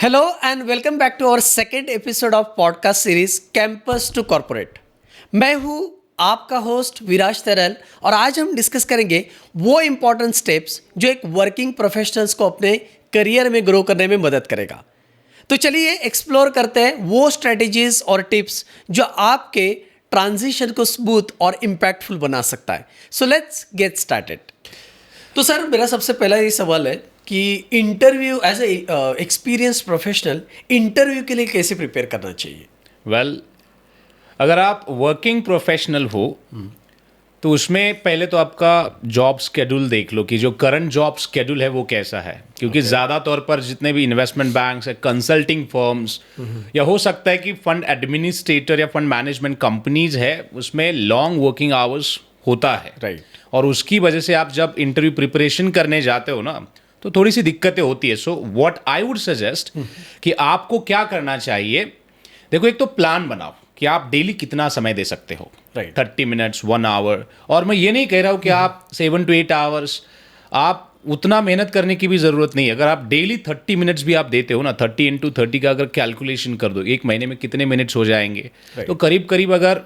Hello and welcome back to our second episode of podcast series campus to corporate. मैं हूं आपका host विराज तरल और आज हम डिस्कस करेंगे वो इम्पॉर्टेंट स्टेप्स जो एक वर्किंग प्रोफेशनल्स को अपने करियर में ग्रो करने में मदद करेगा। तो चलिए एक्सप्लोर करते हैं वो स्ट्रेटजीज और टिप्स जो आपके ट्रांजिशन को स्मूथ और इम्पैक्टफुल बना सकता है। So let's get started. तो सर, मेरा सबसे पहला ये सवाल है कि interview as a experience professional interview के लिए कैसे प्रिपेयर करना चाहिए? वेल, अगर आप वर्किंग प्रोफेशनल हो तो उसमें पहले तो आपका जॉब स्केड्यूल देख लो कि जो करंट जॉब स्केड्यूल है वो कैसा है, क्योंकि ज़्यादा तौर पर जितने भी इन्वेस्टमेंट बैंक्स है, कंसल्टिंग फर्म्स या हो सकता है कि फंड एडमिनिस्ट्रेटर या फंड मैनेजमेंट कंपनीज है, उसमें लॉन्ग वर्किंग आवर्स होता है। राइट। और उसकी वजह से आप जब इंटरव्यू प्रिपरेशन करने जाते हो ना तो थोड़ी सी दिक्कतें होती है। So what I would suggest कि आपको क्या करना चाहिए, देखो, एक तो प्लान बनाओ कि आप डेली कितना समय दे सकते हो। Right. 30 minutes, 1 hour. और मैं ये नहीं कह रहा हूँ कि आप 7 to 8 आवर्स, आप उतना मेहनत करने की भी ज़रूरत नहीं है। अगर आप डेली 30 मिनट्स भी आप देते हो ना, 30 into 30 का अगर कैलकुलेशन कर दो, एक महीने में कितने मिनट्स हो जाएंगे, तो करीब करीब अगर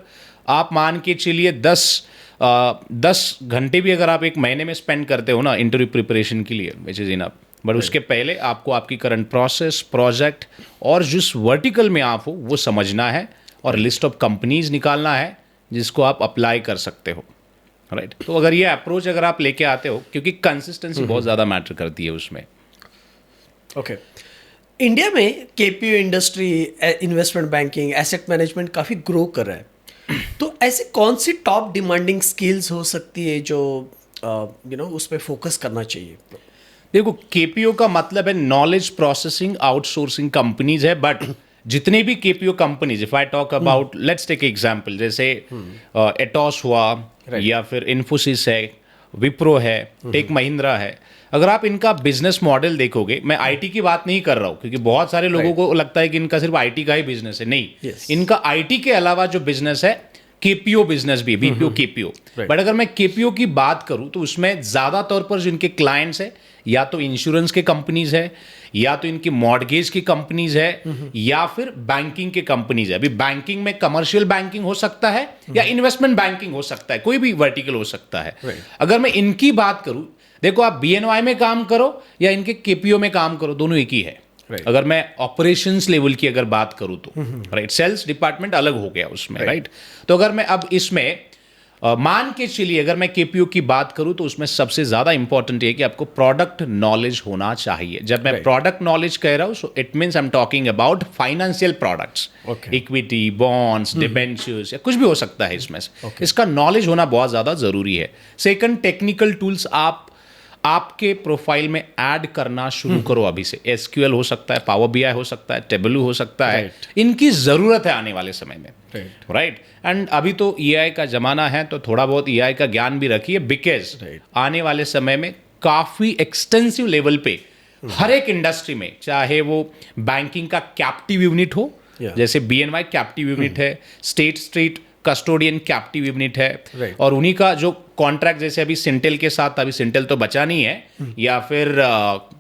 आप मान के चलिए 10 घंटे भी अगर आप एक महीने में स्पेंड करते हो ना इंटरव्यू प्रिपरेशन के लिए, विच इज़ इनफ। बट उसके पहले आपको आपकी करंट प्रोसेस, प्रोजेक्ट और जिस वर्टिकल में आप हो वो समझना है और लिस्ट ऑफ कंपनीज निकालना है जिसको आप अप्लाई कर सकते हो। राइट। तो अगर ये अप्रोच अगर आप लेके आते हो, क्योंकि कंसिस्टेंसी बहुत ज़्यादा मैटर करती है उसमें। ओके। इंडिया में KPO industry, investment banking, asset management काफ़ी ग्रो कर रहा है। तो ऐसे कौन सी टॉप डिमांडिंग स्किल्स हो सकती है जो उस पर फोकस करना चाहिए? देखो, केपीओ का मतलब है नॉलेज प्रोसेसिंग आउटसोर्सिंग कंपनीज है, बट जितने भी KPO companies, if I talk about, let's take example, जैसे एटॉस हुआ, या फिर इन्फोसिस है, विप्रो है, टेक महिंद्रा है, अगर आप इनका बिजनेस मॉडल देखोगे, मैं आईटी की बात नहीं कर रहा हूँ क्योंकि बहुत सारे लोगों को लगता है कि इनका सिर्फ आईटी का ही बिजनेस है। नहीं, इनका आईटी के अलावा जो बिजनेस है केपीओ बिजनेस भी, बीपीओ केपीओ। बट अगर मैं केपीओ की बात करूं तो उसमें ज्यादा तौर पर जो इनके क्लाइंट्स है, या तो इंश्योरेंस के कंपनीज है, या तो इनकी मॉर्गेज की कंपनीज है, या फिर बैंकिंग के कंपनीज है। अभी बैंकिंग में कमर्शियल बैंकिंग हो सकता है या इन्वेस्टमेंट बैंकिंग हो सकता है, कोई भी वर्टिकल हो सकता है। अगर मैं इनकी बात करूं, देखो, आप बीएनवाई में काम करो या इनके केपीओ में काम करो, दोनों एक ही है। अगर मैं ऑपरेशंस लेवल की अगर बात करूं तो राइट, सेल्स डिपार्टमेंट अलग हो गया उसमें। राइट। तो अगर मैं अब इसमें मान के चलिए अगर मैं केपीओ की बात करूं तो उसमें सबसे ज्यादा इंपॉर्टेंट है कि आपको प्रोडक्ट नॉलेज होना चाहिए। जब मैं प्रोडक्ट नॉलेज कह रहा हूं, so it means I am talking about financial products, equity, bonds, debentures या कुछ भी हो सकता है इसमें से। इसका नॉलेज होना बहुत ज्यादा जरूरी है। सेकंड, टेक्निकल टूल्स आप आपके प्रोफाइल में ऐड करना शुरू करो अभी से। एसक्यूएल हो सकता है, पावर बीआई हो सकता है, टेबलू हो सकता है। इनकी जरूरत है आने वाले समय में। राइट। एंड अभी तो ईआई का जमाना है, तो थोड़ा बहुत ईआई का ज्ञान भी रखिए, बिकॉज आने वाले समय में काफी एक्सटेंसिव लेवल पे हर एक इंडस्ट्री में, चाहे वो बैंकिंग का कैप्टिव यूनिट हो, जैसे बीएनवाई कैप्टिव यूनिट है, state street custodian captive unit है, और उन्हीं का जो कॉन्ट्रैक्ट, जैसे अभी सिंटेल के साथ, अभी सिंटेल तो बचा नहीं है, या फिर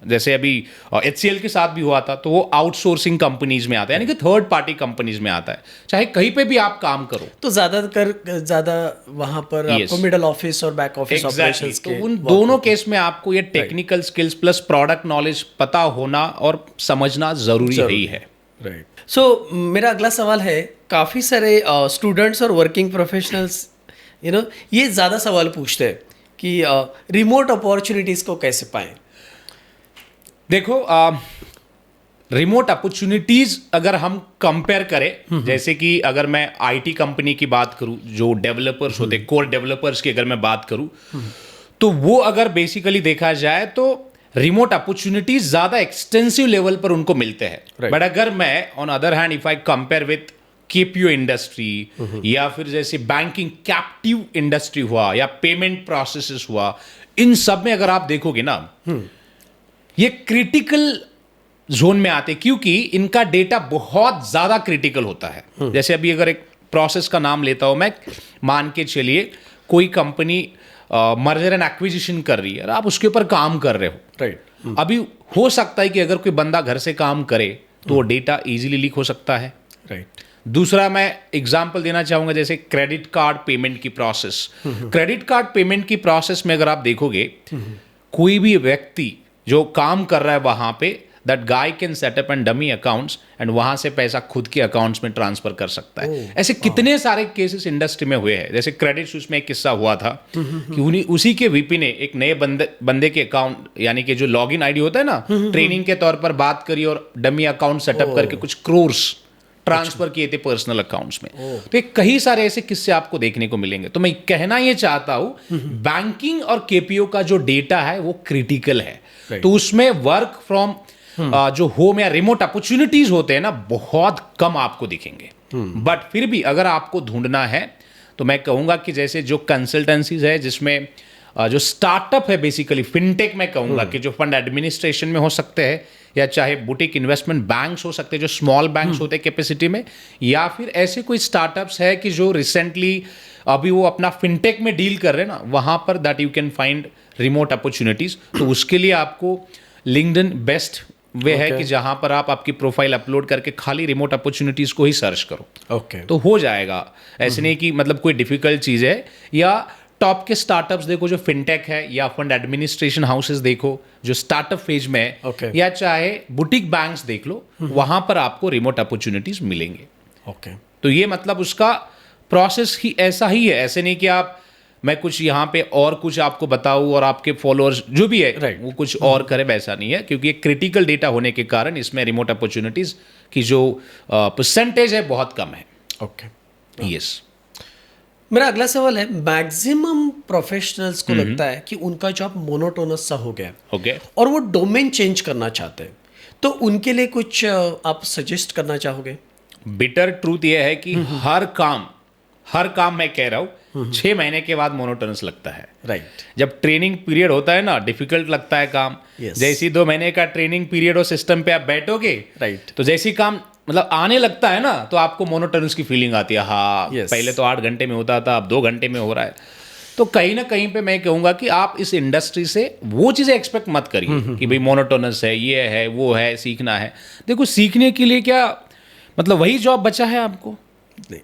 जैसे अभी एचसीएल के साथ भी हुआ था, तो वो आउटसोर्सिंग कंपनीज में आता है, यानी कि थर्ड पार्टी कंपनीज में आता है। चाहे कहीं पे भी आप काम करो, तो ज्यादा वहां पर आपको मिडल ऑफिस और बैक ऑफिस ऑपरेशंस तो उन दोनों केस में आपको ये technical skills plus product knowledge पता होना और समझना जरूरी ही है। राइट। सो मेरा अगला सवाल है, काफ़ी सारे स्टूडेंट्स और वर्किंग प्रोफेशनल्स ये ज़्यादा सवाल पूछते हैं कि रिमोट अपॉर्चुनिटीज़ को कैसे पाएं। देखो, रिमोट अपॉर्चुनिटीज़ अगर हम कंपेयर करें, जैसे कि अगर मैं आईटी कंपनी की बात करूं, जो डेवलपर्स होते, कोर डेवलपर्स की अगर मैं बात करूं, तो वो अगर बेसिकली देखा जाए तो रिमोट अपॉर्चुनिटीज ज्यादा एक्सटेंसिव लेवल पर उनको मिलते हैं। बट अगर मैं on other hand if I compare with KPO industry, या फिर जैसे बैंकिंग कैप्टिव इंडस्ट्री हुआ, या पेमेंट प्रोसेसेस हुआ, इन सब में अगर आप देखोगे ना, ये क्रिटिकल जोन में आते, क्योंकि इनका डेटा बहुत ज्यादा क्रिटिकल होता है। जैसे अभी अगर एक प्रोसेस का नाम लेता हूं मैं, मान के चलिए कोई कंपनी मर्जर एंड एक्विजिशन कर रही है और आप उसके ऊपर काम कर रहे हो। राइट। अभी हो सकता है कि अगर कोई बंदा घर से काम करे तो वो डेटा इजीली लीक हो सकता है। राइट। दूसरा मैं एग्जांपल देना चाहूंगा, जैसे क्रेडिट कार्ड पेमेंट की प्रोसेस। क्रेडिट कार्ड पेमेंट की प्रोसेस में अगर आप देखोगे, कोई भी व्यक्ति जो काम कर रहा है वहां पे, that guy can set up and dummy accounts and वहां से पैसा खुद के अकाउंट्स में ट्रांसफर कर सकता है। ऐसे कितने सारे केसेस इंडस्ट्री में हुए हैं। जैसे क्रेडिट स्विस में एक किस्सा हुआ था कि उसी के वीपी ने एक नए बंदे के अकाउंट, यानी कि जो लॉगिन आईडी होता है ना, ट्रेनिंग के तौर पर बात करी और डमी अकाउंट सेटअप करके कुछ क्रोर्स ट्रांसफर किए थे पर्सनल अकाउंट्स में। तो ये कई सारे ऐसे किस्से आपको देखने को मिलेंगे। तो मैं कहना ये चाहता हूं, बैंकिंग और केपीओ का जो डेटा है वो क्रिटिकल है। तो उसमें वर्क फ्रॉम जो होम या रिमोट अपॉर्चुनिटीज होते हैं ना, बहुत कम आपको दिखेंगे। बट फिर भी अगर आपको ढूंढना है तो मैं कहूंगा कि जैसे जो कंसल्टेंसीज है, जिसमें जो स्टार्टअप है, बेसिकली फिनटेक मैं कहूंगा कि जो फंड एडमिनिस्ट्रेशन में हो सकते हैं, या चाहे बुटीक इन्वेस्टमेंट बैंक्स हो सकते हैं जो स्मॉल बैंक्स होते हैं कैपेसिटी में, या फिर ऐसे कोई स्टार्टअप्स है कि जो रिसेंटली अभी वो अपना फिनटेक में डील कर रहे हैं ना, वहां पर that you can find remote opportunities. तो उसके लिए आपको लिंक्डइन बेस्ट वे है कि जहां पर आप आपकी प्रोफाइल अपलोड करके खाली रिमोट अपॉर्चुनिटीज को ही सर्च करो। तो हो जाएगा। ऐसे नहीं कि मतलब कोई डिफिकल्ट चीज है। या टॉप के स्टार्टअप्स देखो जो फिनटेक है, या फंड एडमिनिस्ट्रेशन हाउसेस देखो जो स्टार्टअप फेज में है, या चाहे बुटीक बैंक्स देख लो, वहां पर आपको रिमोट अपॉर्चुनिटीज मिलेंगे। तो ये मतलब उसका प्रोसेस ही ऐसा ही है। ऐसे नहीं कि आप, मैं कुछ यहाँ पे और कुछ आपको बताऊँ और आपके फॉलोअर्स जो भी है वो कुछ और करे, वैसा नहीं है। क्योंकि ये क्रिटिकल डेटा होने के कारण इसमें रिमोट अपॉर्चुनिटीज की जो परसेंटेज है बहुत कम है। यस। मेरा अगला सवाल है, मैक्सिमम प्रोफेशनल्स को लगता है कि उनका जॉब मोनोटोनस सा हो गया और वो डोमेन चेंज करना चाहते हैं, तो उनके लिए कुछ आप सजेस्ट करना चाहोगे? बिटर ट्रूथ ये है कि हर काम मैं कह रहा हूँ 6 महीने के बाद मोनोटोनस लगता है। राइट। जब ट्रेनिंग पीरियड होता है ना, डिफिकल्ट लगता है काम। जैसी 2 महीने का ट्रेनिंग पीरियड हो, सिस्टम पे आप बैठोगे, राइट, तो जैसी काम मतलब आने लगता है ना, तो आपको मोनोटोनस की फीलिंग आती है। हाँ, पहले तो 8 घंटे में होता था, अब 2 घंटे में हो रहा है। तो कहीं ना कहीं पे मैं कहूंगा कि आप इस इंडस्ट्री से वो चीज़ें एक्सपेक्ट मत करिए कि भाई मोनोटोनस है, ये है, वो है, सीखना है। देखो, सीखने के लिए क्या मतलब वही जॉब बचा है आपको? नहीं।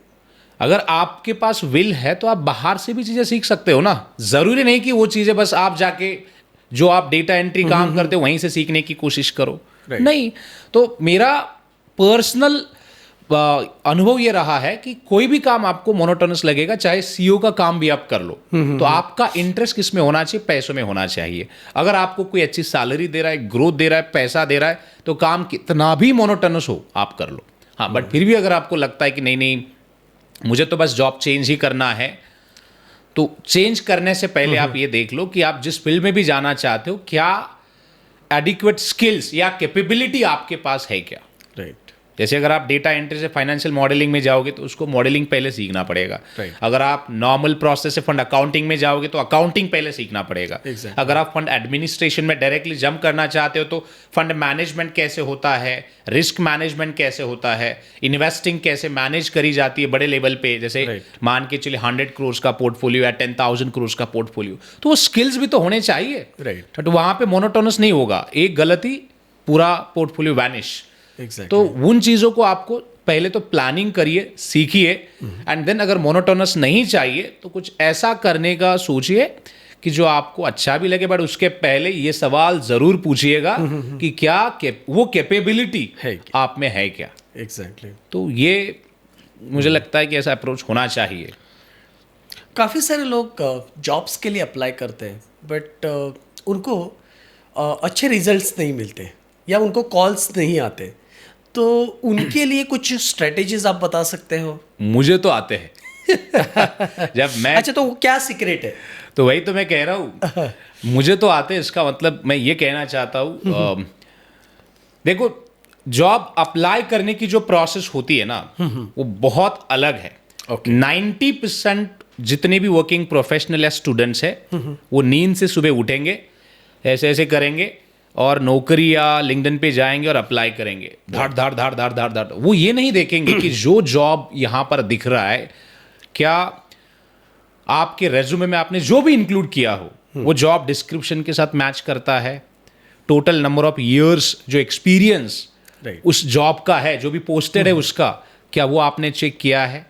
अगर आपके पास विल है तो आप बाहर से भी चीज़ें सीख सकते हो ना। ज़रूरी नहीं कि वो चीज़ें बस आप जाके जो आप डेटा एंट्री काम करते हो वहीं से सीखने की कोशिश करो। नहीं। तो मेरा पर्सनल अनुभव ये रहा है कि कोई भी काम आपको मोनोटोनस लगेगा, चाहे सीईओ का काम भी आप कर लो, तो आपका इंटरेस्ट किस में होना चाहिए? पैसों में होना चाहिए। अगर आपको कोई अच्छी सैलरी दे रहा है, ग्रोथ दे रहा है, पैसा दे रहा है, तो काम कितना भी मोनोटोनस हो आप कर लो। हाँ, बट फिर भी अगर आपको लगता है कि नहीं मुझे तो बस जॉब चेंज ही करना है, तो चेंज करने से पहले आप ये देख लो कि आप जिस फील्ड में भी जाना चाहते हो, क्या एडिक्वेट स्किल्स या कैपेबिलिटी आपके पास है क्या? राइट। जैसे अगर आप डेटा एंट्री से फाइनेंशियल मॉडलिंग में जाओगे तो उसको मॉडलिंग पहले सीखना पड़ेगा। अगर आप नॉर्मल प्रोसेस से फंड अकाउंटिंग में जाओगे तो अकाउंटिंग पहले सीखना पड़ेगा। अगर आप फंड एडमिनिस्ट्रेशन में डायरेक्टली जंप करना चाहते हो तो फंड मैनेजमेंट कैसे होता है, रिस्क मैनेजमेंट कैसे होता है, इन्वेस्टिंग कैसे मैनेज करी जाती है बड़े लेवल पे, जैसे मान के चलिए 100 करोड़ का पोर्टफोलियो या 10,000 करोड़ का पोर्टफोलियो, तो वो स्किल्स भी तो होने चाहिए। राइट। तो वहां पे मोनोटोनस नहीं होगा, एक गलती पूरा पोर्टफोलियो वैनिश। तो उन चीजों को आपको पहले तो प्लानिंग करिए, सीखिए, एंड देन अगर मोनोटोनस नहीं चाहिए तो कुछ ऐसा करने का सोचिए कि जो आपको अच्छा भी लगे। बट उसके पहले ये सवाल जरूर पूछिएगा कि क्या वो कैपेबिलिटी आप में है क्या? एग्जैक्टली। तो ये मुझे लगता है कि ऐसा अप्रोच होना चाहिए। काफ़ी सारे लोग जॉब्स के लिए अप्लाई करते हैं, बट उनको अच्छे रिजल्ट्स नहीं मिलते या उनको कॉल्स नहीं आते, तो उनके लिए कुछ स्ट्रेटेजीज आप बता सकते हो? मुझे तो आते हैं। जब मैं अच्छा, तो वो क्या सीक्रेट है? तो वही तो मैं कह रहा हूँ, मुझे तो आते हैं। इसका मतलब मैं ये कहना चाहता हूँ, देखो, जॉब अप्लाई करने की जो प्रोसेस होती है ना, वो बहुत अलग है। 90% जितने भी वर्किंग प्रोफेशनल या स्टूडेंट्स है, वो नींद से सुबह उठेंगे, ऐसे ऐसे करेंगे और नौकरी या लिंक्डइन पे जाएंगे और अप्लाई करेंगे, धाड़ धाड़ धाड़ धाड़ धाड़ धाड़। वो ये नहीं देखेंगे कि जो जॉब यहाँ पर दिख रहा है, क्या आपके रेज्यूमे में आपने जो भी इंक्लूड किया हो वो जॉब डिस्क्रिप्शन के साथ मैच करता है, टोटल नंबर ऑफ ईयर्स जो एक्सपीरियंस Right. उस जॉब का है, जो भी पोस्टेड है उसका, क्या वो आपने चेक किया है?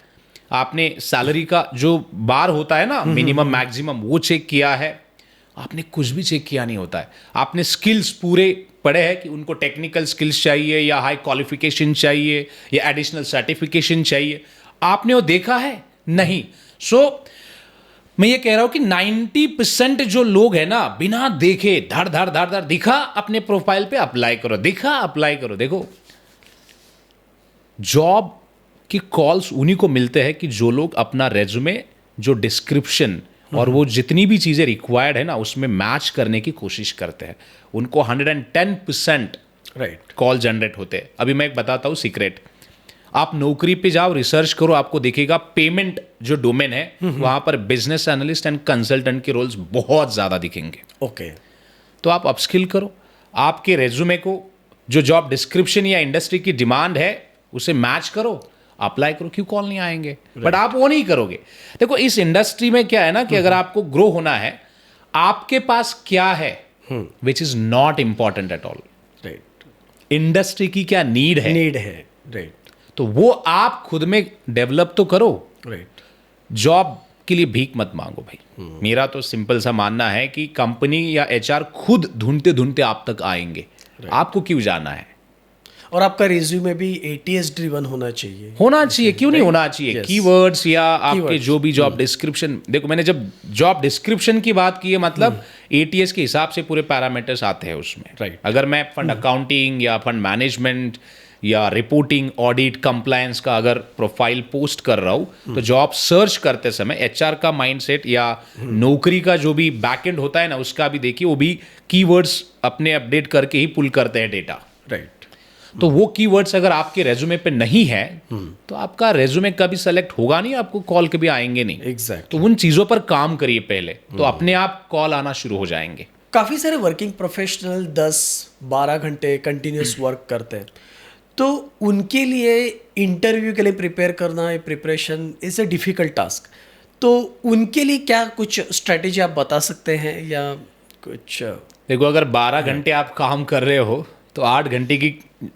आपने सैलरी का जो बार होता है ना, मिनिमम मैक्सिमम, वो चेक किया है? आपने कुछ भी चेक किया नहीं होता है। आपने स्किल्स पूरे पढ़े हैं कि उनको टेक्निकल स्किल्स चाहिए या हाई क्वालिफिकेशन चाहिए या एडिशनल सर्टिफिकेशन चाहिए, आपने वो देखा है? नहीं। सो मैं ये कह रहा हूं कि 90% जो लोग हैं ना, बिना देखे धड़ धड़ धड़ धड़, दिखा अपने प्रोफाइल पे अप्लाई करो, दिखा अप्लाई करो। देखो, जॉब की कॉल्स उन्हीं को मिलते हैं कि जो लोग अपना रेज्यूमे, जो डिस्क्रिप्शन और वो जितनी भी चीजें रिक्वायर्ड है ना, उसमें मैच करने की कोशिश करते हैं। उनको 110% राइट। कॉल जनरेट होते हैं। अभी मैं एक बताता हूँ सीक्रेट। आप नौकरी पे जाओ, रिसर्च करो, आपको दिखेगा पेमेंट जो डोमेन है वहां पर बिजनेस एनालिस्ट एंड कंसल्टेंट के रोल्स बहुत ज्यादा दिखेंगे। ओके। तो आप अपस्किल करो, आपके रेज्यूमे को जो जॉब डिस्क्रिप्शन या इंडस्ट्री की डिमांड है उसे मैच करो, अप्लाई करो। क्यों कॉल नहीं आएंगे? बट आप वो नहीं करोगे। देखो, इस इंडस्ट्री में क्या है ना कि अगर आपको ग्रो होना है, आपके पास क्या है which is not important at all. Right. Industry की क्या नीड है, राइट। तो वो आप खुद में डेवलप तो करो। राइट। जॉब के लिए भीख मत मांगो भाई। मेरा तो सिंपल सा मानना है कि कंपनी या एचआर खुद ढूंढते ढूंढते आप तक आएंगे। आपको क्यों जाना है? और आपका रिज्यूमे भी एटीएस ड्रिवन होना चाहिए। क्यों नहीं होना चाहिए? Yes. कीवर्ड्स या आपके Keywords. जो भी जॉब डिस्क्रिप्शन, देखो मैंने जब जॉब डिस्क्रिप्शन की बात की है, मतलब एटीएस के हिसाब से पूरे पैरामीटर्स आते हैं उसमें। Right. अगर मैं फंड अकाउंटिंग या फंड मैनेजमेंट या रिपोर्टिंग, ऑडिट, कंप्लायंस का अगर प्रोफाइल पोस्ट कर रहा हूं, तो जॉब सर्च करते समय एचआर का माइंडसेट या नौकरी का जो भी बैकएंड होता है ना, उसका भी देखिए, वो भी कीवर्ड्स अपने अपडेट करके ही पुल करते हैं डेटा। राइट। तो वो कीवर्ड्स अगर आपके रेज्यूमे पे नहीं है तो आपका रेज्यूमे कभी सेलेक्ट होगा नहीं, आपको कॉल कभी आएंगे नहीं। एग्जैक्टली। तो उन चीजों पर काम करिए पहले, तो अपने आप कॉल आना शुरू हो जाएंगे। काफ़ी सारे वर्किंग प्रोफेशनल 10-12 घंटे कंटिन्यूस वर्क करते हैं, तो उनके लिए इंटरव्यू के लिए प्रिपेयर करना, preparation is a difficult task. तो उनके लिए क्या कुछ स्ट्रेटेजी आप बता सकते हैं या कुछ? देखो, अगर 12 घंटे आप काम कर रहे हो तो 8 घंटे की,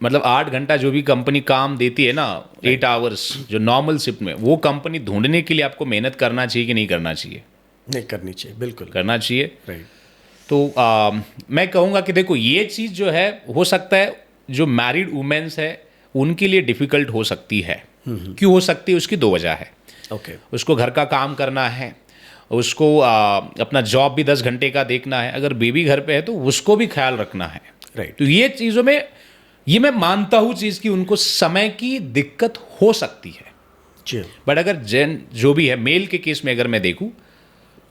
मतलब 8 घंटा जो भी कंपनी काम देती है ना, 8 आवर्स जो नॉर्मल शिफ्ट में, वो कंपनी ढूंढने के लिए आपको मेहनत करना चाहिए कि नहीं करना चाहिए? नहीं करनी चाहिए, बिल्कुल करना चाहिए। राइट। तो मैं कहूँगा कि देखो, ये चीज़ जो है, हो सकता है जो मैरिड वुमेन्स है उनके लिए डिफ़िकल्ट हो सकती है। क्यों हो सकती है? उसकी 2 वजह है। ओके। उसको घर का काम करना है, उसको अपना जॉब भी 10 घंटे का देखना है, अगर बेबी घर पे है तो उसको भी ख्याल रखना है। राइट। तो ये चीज़ों में, ये मैं मानता हूँ चीज़ कि उनको समय की दिक्कत हो सकती है। जी। बट अगर जो भी है, मेल के केस में अगर मैं देखूँ,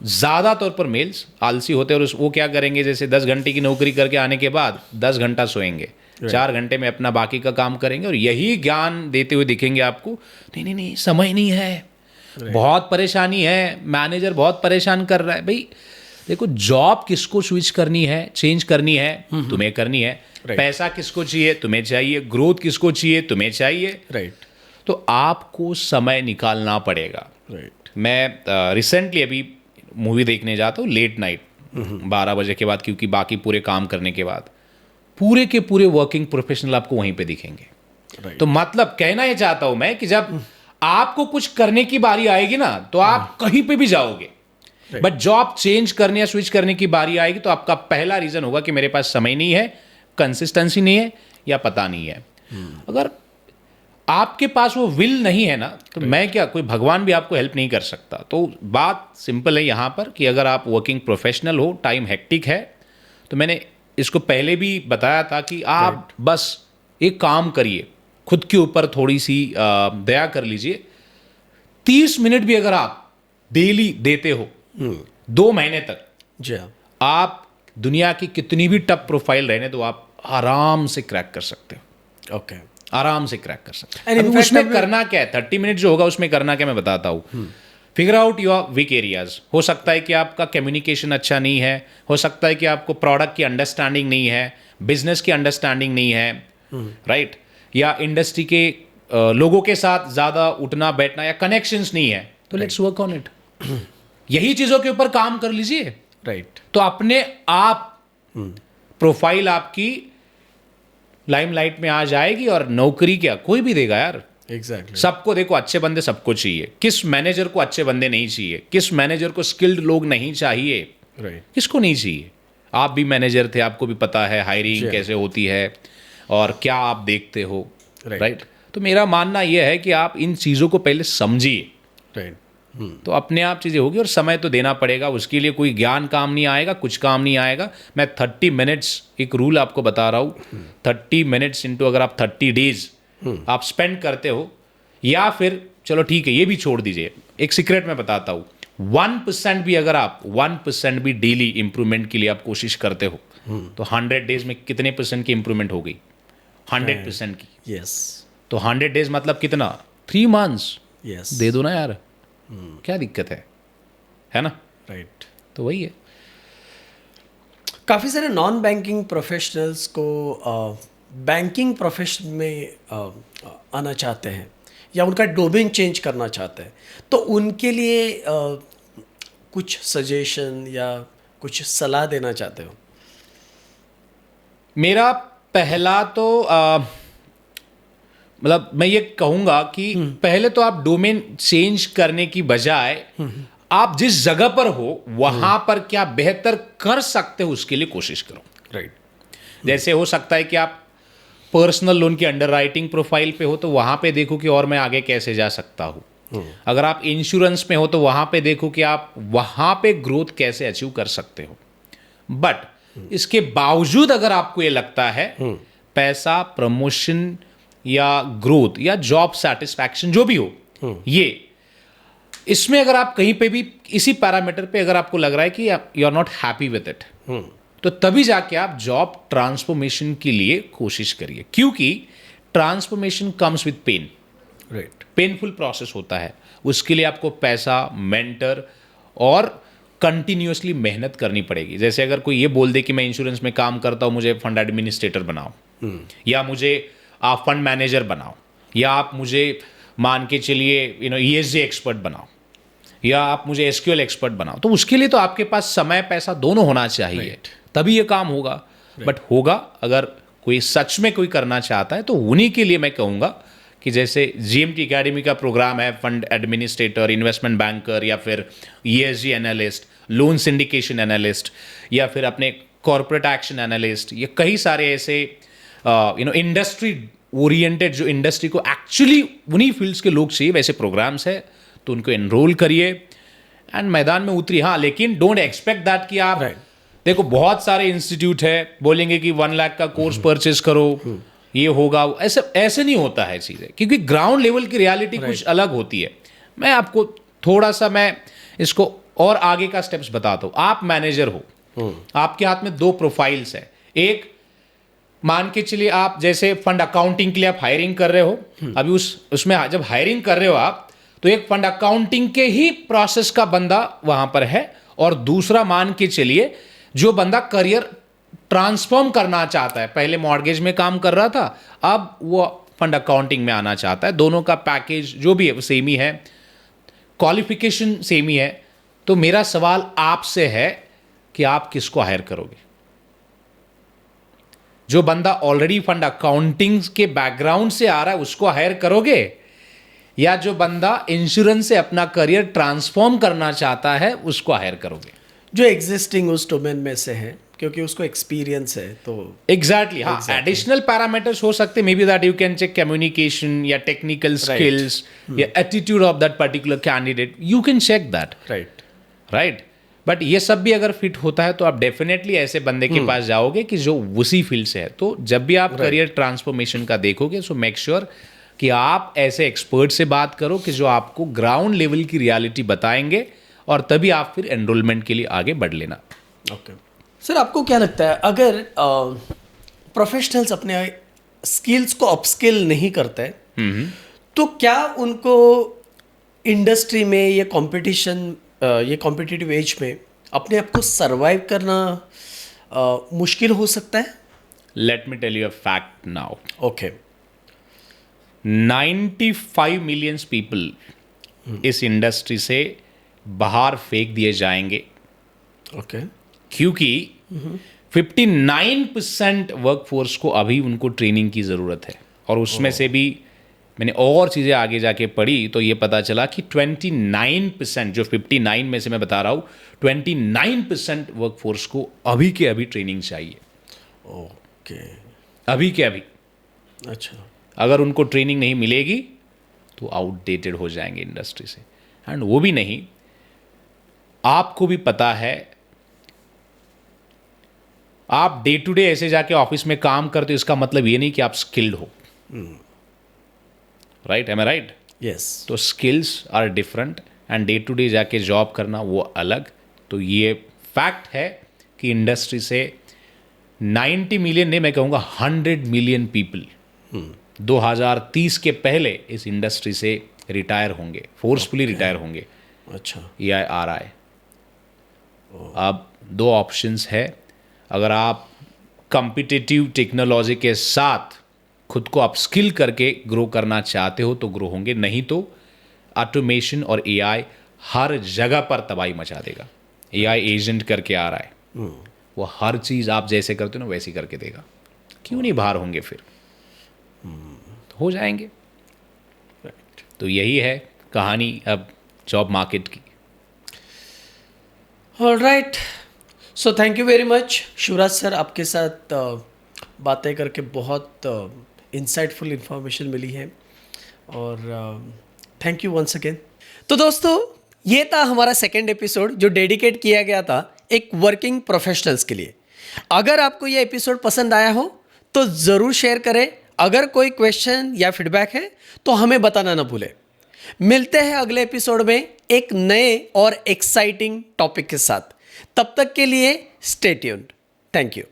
ज़्यादा तौर पर मेल्स आलसी होते हैं और वो क्या करेंगे, जैसे 10 घंटे की नौकरी करके आने के बाद 10 घंटा सोएंगे, 4 घंटे में अपना बाकी का काम करेंगे और यही ज्ञान देते हुए दिखेंगे आपको, नहीं नहीं नहीं समय नहीं है, बहुत परेशानी है, मैनेजर बहुत परेशान कर रहा है। भाई देखो, जॉब किसको स्विच करनी है, चेंज करनी है, तुम्हें करनी है। पैसा किसको चाहिए? तुम्हें चाहिए। ग्रोथ किसको चाहिए? तुम्हें चाहिए। राइट। तो आपको समय निकालना पड़ेगा। राइट। मैं रिसेंटली अभी मूवी देखने जाता हूँ लेट नाइट, 12 बजे के बाद, क्योंकि बाकी पूरे काम करने के बाद पूरे के पूरे वर्किंग प्रोफेशनल आपको वहीं पे दिखेंगे। Right. तो मतलब कहना ये चाहता हूं मैं कि जब आपको कुछ करने की बारी आएगी ना, तो आप कहीं पे भी जाओगे। बट जॉब चेंज करने या स्विच करने की बारी आएगी तो आपका पहला रीजन होगा कि मेरे पास समय नहीं है, कंसिस्टेंसी नहीं है, या पता नहीं है। अगर आपके पास वो विल नहीं है ना, तो मैं क्या, कोई भगवान भी आपको हेल्प नहीं कर सकता। तो बात सिंपल है यहाँ पर कि अगर आप वर्किंग प्रोफेशनल हो, टाइम हेक्टिक है, तो मैंने इसको पहले भी बताया था कि आप बस एक काम करिए, खुद के ऊपर थोड़ी सी दया कर लीजिए। 30 मिनट भी अगर आप डेली देते हो 2 महीने तक, जी हाँ, आप दुनिया की कितनी भी टफ प्रोफाइल रहने तो आप आराम से क्रैक कर सकते हो। ओके। आराम से क्रैक कर सकते And हैं। in अब fact, उसमें करना क्या है, 30 मिनट जो होगा उसमें करना क्या, मैं बताता हूँ। Figure out your weak areas. हो सकता है कि आपका कम्युनिकेशन अच्छा नहीं है, हो सकता है कि आपको प्रोडक्ट की अंडरस्टैंडिंग नहीं है, बिजनेस की अंडरस्टैंडिंग नहीं है, राइट, या इंडस्ट्री के लोगों के साथ ज़्यादा उठना बैठना या कनेक्शंस नहीं है, तो लेट्स वर्क ऑन इट। यही चीज़ों के ऊपर काम कर लीजिए, राइट। तो अपने आप प्रोफाइल आपकी लाइमलाइट में आ जाएगी, और नौकरी क्या कोई भी देगा यार। एग्जैक्टली। सबको देखो, अच्छे बंदे सबको चाहिए। किस मैनेजर को अच्छे बंदे नहीं चाहिए? किस मैनेजर को स्किल्ड लोग नहीं चाहिए? राइट। किसको नहीं चाहिए? आप भी मैनेजर थे, आपको भी पता है हायरिंग कैसे होती है और क्या आप देखते हो, राइट? तो मेरा मानना यह है कि आप इन चीज़ों को पहले समझिए, राइट। तो अपने आप चीज़ें होगी। और समय तो देना पड़ेगा, उसके लिए कोई ज्ञान काम नहीं आएगा, कुछ काम नहीं आएगा। मैं 30 मिनट्स एक रूल आपको बता रहा हूँ, 30 मिनट्स इंटू अगर आप 30 डेज आप स्पेंड करते हो, या फिर चलो ठीक है ये भी छोड़ दीजिए, एक सीक्रेट मैं बताता हूँ, 1% भी अगर आप 1% भी डेली इंप्रूवमेंट के लिए आप कोशिश करते हो, तो 100 डेज में कितने परसेंट की इंप्रूवमेंट हो गई? 100% की। यस। तो 100 डेज मतलब कितना? 3 मंथ्स। यस। दे दो ना यार, क्या दिक्कत है ना? राइट। तो वही है। काफ़ी सारे नॉन बैंकिंग प्रोफेशनल्स को बैंकिंग प्रोफेशन में आना चाहते हैं या उनका डोमेन चेंज करना चाहते हैं, तो उनके लिए कुछ सजेशन या कुछ सलाह देना चाहते हो? मेरा पहला तो मतलब मैं ये कहूंगा कि पहले तो आप डोमेन चेंज करने की बजाय आप जिस जगह पर हो वहां पर क्या बेहतर कर सकते हो उसके लिए कोशिश करो। राइट। जैसे हो सकता है कि आप पर्सनल लोन की अंडरराइटिंग प्रोफाइल पे हो, तो वहां पे देखो कि और मैं आगे कैसे जा सकता हूं। अगर आप इंश्योरेंस में हो तो वहां पे देखो कि आप वहां पे ग्रोथ कैसे अचीव कर सकते हो। बट इसके बावजूद अगर आपको ये लगता है पैसा, प्रमोशन या ग्रोथ या जॉब सेटिस्फैक्शन जो भी हो, ये इसमें अगर आप कहीं पे भी इसी पैरामीटर पे अगर आपको लग रहा है कि you are not happy with it, तो तभी जाके आप जॉब ट्रांसफॉर्मेशन के लिए कोशिश करिए, क्योंकि transformation comes with pain. Right. Painful process होता है, उसके लिए आपको पैसा, मेंटर और कंटिन्यूअसली मेहनत करनी पड़ेगी। जैसे अगर कोई ये बोल दे कि मैं इंश्योरेंस में काम करता हूँ, मुझे फंड एडमिनिस्ट्रेटर बनाओ, या मुझे आप फंड मैनेजर बनाओ, या आप मुझे मान के चलिए ESG एक्सपर्ट बनाओ, या आप मुझे SQL एक्सपर्ट बनाओ, तो उसके लिए तो आपके पास समय पैसा दोनों होना चाहिए, तभी ये काम होगा। बट होगा अगर कोई सच में कोई करना चाहता है, तो उन्हीं के लिए मैं कहूँगा कि जैसे GMT एकेडमी का प्रोग्राम है, फंड एडमिनिस्ट्रेटर, इन्वेस्टमेंट बैंकर, या फिर ESG analyst, loan syndication analyst, या फिर अपने कॉर्पोरेट एक्शन एनालिस्ट, ये कई सारे ऐसे इंडस्ट्री ओरिएंटेड जो इंडस्ट्री को एक्चुअली उन्हीं फील्ड्स के लोग चाहिए, वैसे प्रोग्राम्स है, तो उनको एनरोल करिए एंड मैदान में उतरिए। हाँ, लेकिन डोंट एक्सपेक्ट दैट कि आप देखो बहुत सारे इंस्टीट्यूट है बोलेंगे कि 1 लाख का कोर्स परचेज करो, ये होगा, ऐसे नहीं होता है चीज़ें, क्योंकि ग्राउंड लेवल की रियलिटी कुछ अलग होती है। मैं आपको थोड़ा सा मैं इसको और आगे का स्टेप्स बताता हूँ। आप मैनेजर हो, आपके हाथ में 2 प्रोफाइल्स है। एक मान के चलिए आप जैसे फंड अकाउंटिंग के लिए आप हायरिंग कर रहे हो, अभी उसमें जब हायरिंग कर रहे हो आप, तो एक फंड अकाउंटिंग के ही प्रोसेस का बंदा वहां पर है, और दूसरा मान के चलिए जो बंदा करियर ट्रांसफॉर्म करना चाहता है, पहले मॉर्गेज में काम कर रहा था, अब वो फंड अकाउंटिंग में आना चाहता है। दोनों का पैकेज जो भी है वो सेम ही है, क्वालिफिकेशन सेम ही है। तो मेरा सवाल आपसे है कि आप किसको हायर करोगे? जो बंदा ऑलरेडी फंड अकाउंटिंग के बैकग्राउंड से आ रहा है उसको हायर करोगे, या जो बंदा इंश्योरेंस से अपना करियर ट्रांसफॉर्म करना चाहता है उसको हायर करोगे? जो एग्जिस्टिंग उस डोमेन में से है, क्योंकि उसको एक्सपीरियंस है। तो एग्जैक्टली हाँ, एडिशनल पैरामीटर्स हो सकते, may be that you can check communication या टेक्निकल स्किल्स या attitude of that particular candidate, you can check that, right. But ये सब भी अगर फिट होता है तो आप डेफिनेटली ऐसे बंदे के पास जाओगे कि जो उसी फील्ड से है। तो जब भी आप करियर ट्रांसफॉर्मेशन का देखोगे, सो मेक श्योर कि आप ऐसे एक्सपर्ट से बात करो कि जो आपको ग्राउंड लेवल की रियलिटी बताएंगे, और तभी आप फिर एनरोलमेंट के लिए आगे बढ़ लेना। ओके सर, आपको क्या लगता है अगर प्रोफेशनल्स अपने स्किल्स को अपस्किल नहीं करते तो क्या उनको इंडस्ट्री में ये कंपटीशन, ये कॉम्पिटिटिव एज में अपने आप को सरवाइव करना मुश्किल हो सकता है? Let me tell you a fact now. Okay. 95 million people इस इंडस्ट्री से बाहर फेंक दिए जाएंगे। ओके। क्योंकि 59% वर्कफोर्स को अभी उनको ट्रेनिंग की ज़रूरत है। और उसमें से भी मैंने और चीज़ें आगे जाके पढ़ी तो ये पता चला कि 29%, जो 59 में से मैं बता रहा हूँ, 29% वर्कफोर्स को अभी के अभी ट्रेनिंग चाहिए। ओके, अभी के अभी। अच्छा, अगर उनको ट्रेनिंग नहीं मिलेगी तो आउटडेटेड हो जाएंगे इंडस्ट्री से। एंड वो भी नहीं, आपको भी पता है, आप डे टू डे ऐसे जाके ऑफिस में काम करते हो, इसका मतलब ये नहीं कि आप स्किल्ड हो। Right, am I right? Yes, तो skills are different and day to day जाके जॉब करना वो अलग। तो ये फैक्ट है कि इंडस्ट्री से 90 मिलियन नहीं, मैं कहूँगा 100 मिलियन पीपल 2030 के पहले इस इंडस्ट्री से रिटायर होंगे, फोर्सफुली रिटायर होंगे। अच्छा, AI आ रहा है। अब दो ऑप्शंस है, अगर आप कॉम्पिटिटिव टेक्नोलॉजी के साथ खुद को अपस्किल करके ग्रो करना चाहते हो तो ग्रो होंगे, नहीं तो ऑटोमेशन और AI हर जगह पर तबाही मचा देगा। AI एजेंट करके आ रहा है, वो हर चीज़ आप जैसे करते हो ना वैसे करके देगा। क्यों नहीं बाहर होंगे फिर? हो जाएंगे। तो यही है कहानी अब जॉब मार्केट की। Alright, so thank you very much Shivraj sir, आपके साथ बातें करके बहुत इंसाइटफुल इंफॉर्मेशन मिली है और थैंक यू वंस अगेन। तो दोस्तों, ये था हमारा सेकेंड एपिसोड जो डेडिकेट किया गया था एक वर्किंग प्रोफेशनल्स के लिए। अगर आपको ये एपिसोड पसंद आया हो तो ज़रूर शेयर करें। अगर कोई क्वेश्चन या फीडबैक है तो हमें बताना ना भूलें। मिलते हैं अगले एपिसोड में एक नए और एक्साइटिंग टॉपिक के साथ। तब तक के लिए स्टे ट्यून्ड। Thank you.